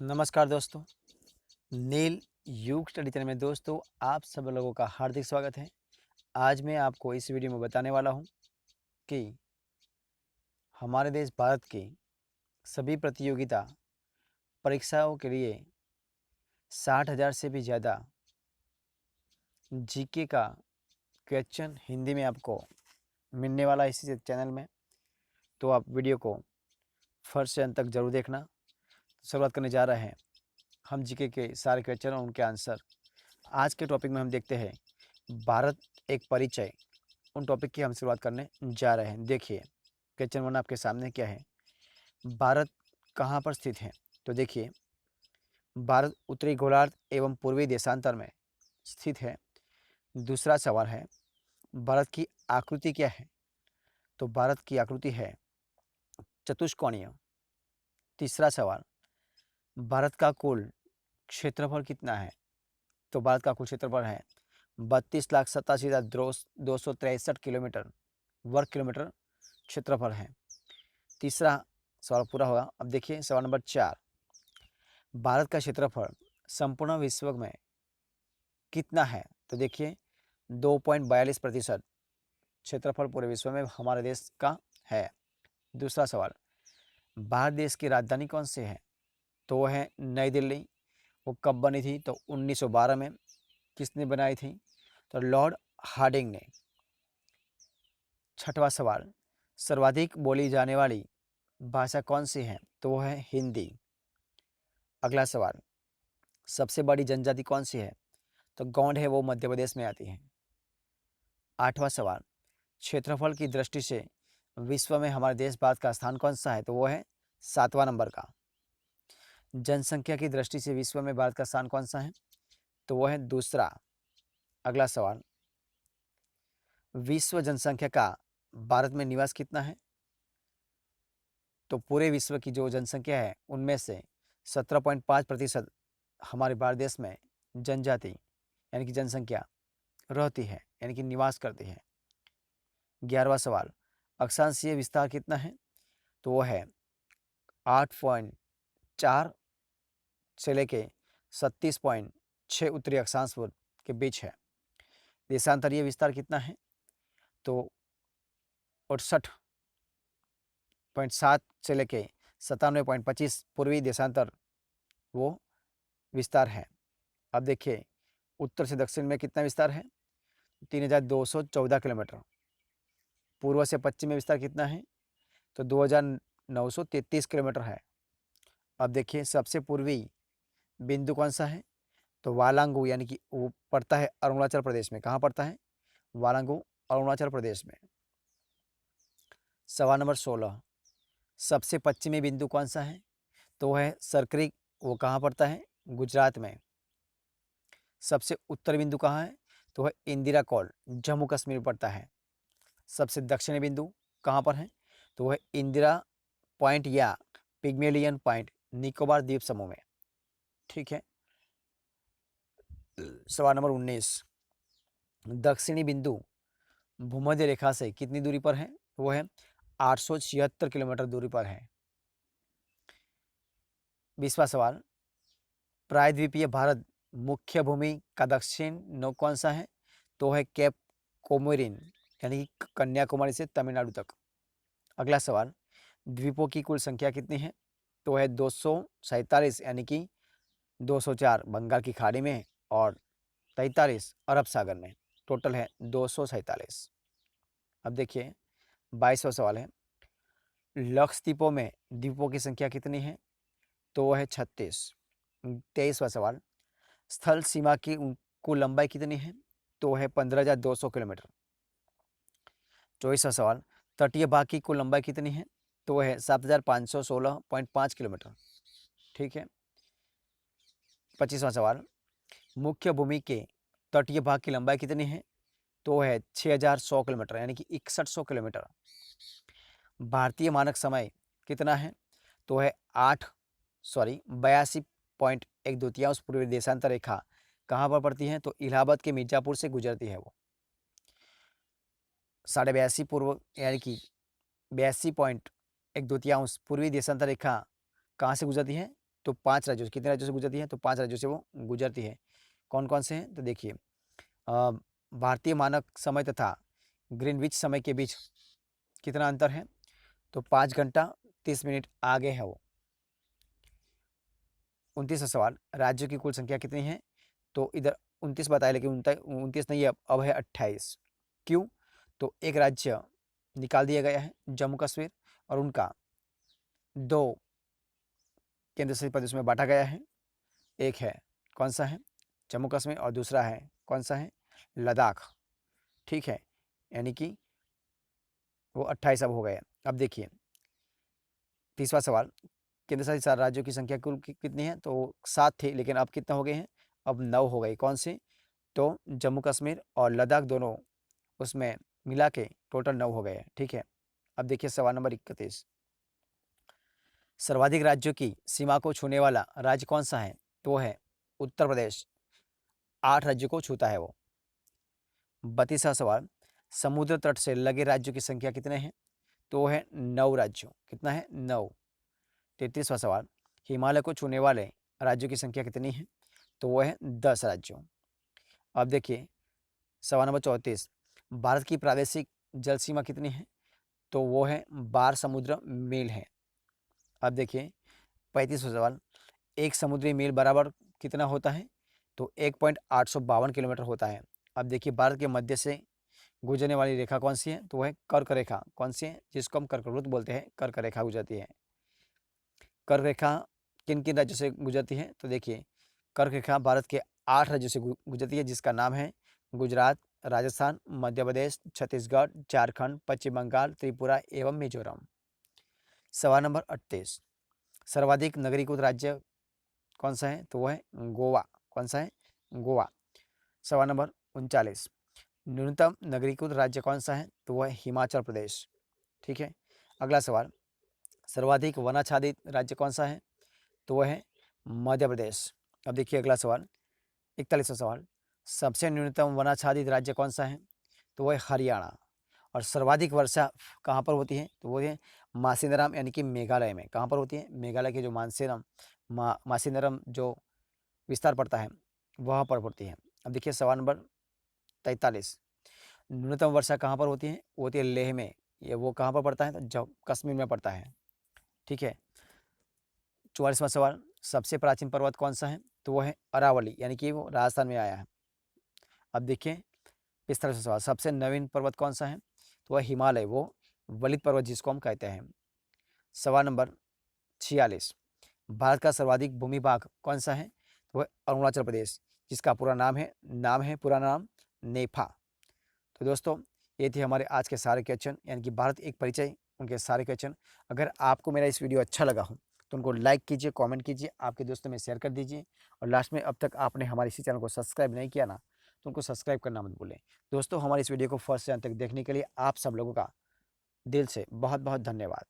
नमस्कार दोस्तों। नील युग स्टडी चैनल में दोस्तों आप सब लोगों का हार्दिक स्वागत है। आज मैं आपको इस वीडियो में बताने वाला हूं कि हमारे देश भारत की सभी प्रतियोगिता परीक्षाओं के लिए 60,000 से भी ज़्यादा जीके का क्वेश्चन हिंदी में आपको मिलने वाला है इसी चैनल में। तो आप वीडियो को फर्स्ट से अंत तक जरूर देखना। शुरुआत करने जा रहे हैं हम जीके के सारे क्वेश्चन और उनके आंसर। आज के टॉपिक में हम देखते हैं भारत एक परिचय। उन टॉपिक की हम शुरुआत करने जा रहे हैं। देखिए क्वेश्चन 1 आपके सामने क्या है। भारत कहाँ पर स्थित है? तो देखिए भारत उत्तरी गोलार्ध एवं पूर्वी देशांतर में स्थित है। दूसरा सवाल है भारत की आकृति क्या है? तो भारत की आकृति है चतुष्कोणीय। तीसरा सवाल भारत का कुल क्षेत्रफल कितना है? तो भारत का कुल क्षेत्रफल है 32,87,263 किलोमीटर वर्ग किलोमीटर क्षेत्रफल है। तीसरा सवाल पूरा होगा। अब देखिए सवाल नंबर 4, भारत का क्षेत्रफल संपूर्ण विश्व में कितना है? तो देखिए 2.42% क्षेत्रफल पूरे विश्व में हमारे देश का है। दूसरा सवाल भारत देश की राजधानी कौन सी है? तो वो है नई दिल्ली। वो कब बनी थी? तो 1912 में। किसने बनाई थी? तो लॉर्ड हार्डिंग ने। छठवां सवाल सर्वाधिक बोली जाने वाली भाषा कौन सी है? तो वो है हिंदी। अगला सवाल सबसे बड़ी जनजाति कौन सी है? तो गौंड है, वो मध्य प्रदेश में आती है। आठवां सवाल क्षेत्रफल की दृष्टि से विश्व में हमारे देश भारत का स्थान कौन सा है? तो वो है 7वां नंबर का। जनसंख्या की दृष्टि से विश्व में भारत का स्थान कौन सा है? तो वो है दूसरा। अगला सवाल विश्व जनसंख्या का भारत में निवास कितना है? तो पूरे विश्व की जो जनसंख्या है उनमें से 17.5% हमारे भारत देश में जनजाति यानी कि जनसंख्या रहती है, यानी कि निवास करती है। 11वां सवाल अक्षांशीय विस्तार कितना है? तो वो है 8.4 से लेके 37.6 उत्तरी अक्षांश के बीच है। देशांतरीय विस्तार कितना है? तो 68.7 से लेके 97.25 पूर्वी देशांतर वो विस्तार है। अब देखिए उत्तर से दक्षिण में कितना विस्तार है? 3,214 किलोमीटर। पूर्व से पश्चिम में विस्तार कितना है? तो 2,933 किलोमीटर है। अब देखिए सबसे पूर्वी बिंदु कौन सा है? तो वालांगू, यानी कि वो पड़ता है अरुणाचल प्रदेश में। कहाँ पड़ता है? वालांगू अरुणाचल प्रदेश में। सवाल नंबर 16 सबसे पश्चिमी बिंदु कौन सा है? तो वह है सरक्रिक। वो कहाँ पड़ता है? गुजरात में। सबसे उत्तर बिंदु कहाँ है? तो वह इंदिरा कॉल जम्मू कश्मीर में पड़ता है। सबसे दक्षिणी बिंदु कहाँ पर है? तो वह इंदिरा पॉइंट या पिग्मेलियन पॉइंट निकोबार द्वीप समूह में। ठीक है। सवाल नंबर 19 दक्षिणी बिंदु भूमध्य रेखा से कितनी दूरी पर है? वो है 876 किलोमीटर दूरी पर है। 20वां सवाल प्रायद्वीपीय भारत मुख्य भूमि का दक्षिण नौ कौन सा है? तो है केप कोमोरिन, यानी कि कन्याकुमारी से तमिलनाडु तक। अगला सवाल द्वीपों की कुल संख्या कितनी है? तो है 247, यानी कि 204 बंगाल की खाड़ी में और 43 अरब सागर में। टोटल है 247। अब देखिए 22वां सवाल है लक्षद्वीपों में द्वीपों की संख्या कितनी है? तो वह है 36। 23वां सवाल स्थल सीमा की कुल लंबाई कितनी है? तो है 15,200 किलोमीटर। 24वां सवाल तटीय भाग की कुल लंबाई कितनी है? तो वह है 7,516.5 किलोमीटर। ठीक है। 25वां सवाल मुख्य भूमि के तटीय भाग की लंबाई कितनी है? तो है 6,100 किलोमीटर, यानी कि 6100 किलोमीटर। भारतीय मानक समय कितना है? तो है 82.1 पूर्वी देशांतर रेखा कहाँ पर पड़ती है? तो इलाहाबाद के मिर्जापुर से गुजरती है वो। 82.5 पूर्व, यानी कि 82.1 पूर्वी देशांतर रेखा कहाँ से गुजरती है? तो 5 राज्यों से, कितने राज्यों से गुजरती है? तो 5 राज्यों से वो गुजरती है। कौन-कौन से हैं? तो देखिए भारतीय मानक समय तथा ग्रीनविच समय के बीच कितना अंतर है? तो 5 घंटा 30 मिनट आगे है वो। 29वां सवाल, राज्यों की कुल संख्या कितनी है? तो इधर 29 बताया, लेकिन 29 नहीं है, अब है 28। क्यों? तो एक राज्य निकाल दिया गया है, जम्मू कश्मीर, और उनका 2 केंद्र शासित प्रदेश में बांटा गया है। एक है, कौन सा है? जम्मू कश्मीर, और दूसरा है, कौन सा है? लद्दाख। ठीक है, यानी कि वो 28 अब हो गए। अब देखिए 30वां सवाल, केंद्र शासित राज्यों की संख्या कुल कितनी है? तो 7 थी, लेकिन अब कितना हो गए हैं? अब 9 हो गई। कौन सी? तो जम्मू कश्मीर और लद्दाख दोनों उसमें मिला के टोटल 9 हो गए हैं। ठीक है, अब देखिए सवाल नंबर 31, सर्वाधिक राज्यों की सीमा को छूने वाला राज्य कौन सा है? तो वो है उत्तर प्रदेश, 8 राज्यों को छूता है वो। 32वां सवाल, समुद्र तट से लगे राज्यों की संख्या कितने हैं? तो वो है 9 राज्यों। कितना है? 9। 33वां सवाल, हिमालय को छूने वाले राज्यों की संख्या कितनी है? तो वो है 10 राज्यों। अब देखिए सवाल नंबर 34, भारत की प्रादेशिक जल सीमा कितनी है? तो वो है 12 समुद्र मील है। अब देखिए 35वां सवाल, एक समुद्री मील बराबर कितना होता है? तो 1.852 किलोमीटर होता है। अब देखिए भारत के मध्य से गुजरने वाली रेखा कौन सी है? तो वह है कर्क रेखा। कौन सी है? जिसको हम कर्कवृत्त बोलते हैं, कर्क रेखा गुजरती है। कर्क रेखा किन किन राज्यों से गुजरती है? तो देखिए कर्क रेखा भारत के 8 राज्यों से गुजरती है, जिसका नाम है गुजरात, राजस्थान, मध्य प्रदेश, छत्तीसगढ़, झारखंड, पश्चिम बंगाल, त्रिपुरा एवं मिजोरम। सवाल नंबर 38, सर्वाधिक नगरीकृत राज्य कौन सा है? तो वह है गोवा। कौन सा है? गोवा। सवाल नंबर 39, न्यूनतम नगरीकृत राज्य कौन सा है? तो वह है हिमाचल प्रदेश। ठीक है, अगला सवाल, सर्वाधिक वनाच्छादित राज्य कौन सा है? तो वह है मध्य प्रदेश। अब देखिए अगला सवाल, 41वां सवाल, सबसे न्यूनतम वनाच्छादित राज्य कौन सा है? तो वह है हरियाणा। और सर्वाधिक वर्षा कहाँ पर होती है? तो वो है मासिनराम, यानी कि मेघालय में। कहाँ पर होती है? मेघालय के जो मासिनराम जो विस्तार पड़ता है वहाँ पर होती है। अब देखिए सवाल नंबर 43, न्यूनतम वर्षा कहाँ पर होती है? वो होती है लेह में। ये वो कहाँ पर पड़ता है? तो जब कश्मीर में पड़ता है। ठीक है, 44वां सवाल, सबसे प्राचीन पर्वत कौन सा है? तो वो है अरावली, यानी कि वो राजस्थान में आया है। अब देखिए 45वां सवाल, सबसे नवीन पर्वत कौन सा है? तो वह हिमालय, वो वलित पर्वत जिसको हम कहते हैं। सवाल नंबर 46, भारत का सर्वाधिक भूमि भाग कौन सा है? तो वह अरुणाचल प्रदेश, जिसका पूरा नाम पूरा नाम नेफा। तो दोस्तों ये थे हमारे आज के सारे क्वेश्चन, यानी कि भारत एक परिचय, उनके सारे क्वेश्चन। अगर आपको मेरा इस वीडियो अच्छा लगा हो तो उनको लाइक कीजिए, कमेंट कीजिए, आपके दोस्तों में शेयर कर दीजिए। और लास्ट में, अब तक आपने हमारे इसी चैनल को सब्सक्राइब नहीं किया ना, तो उनको सब्सक्राइब करना मत भूलें। दोस्तों हमारे इस वीडियो को फर्स्ट से अंत तक देखने के लिए आप सब लोगों का दिल से बहुत बहुत धन्यवाद।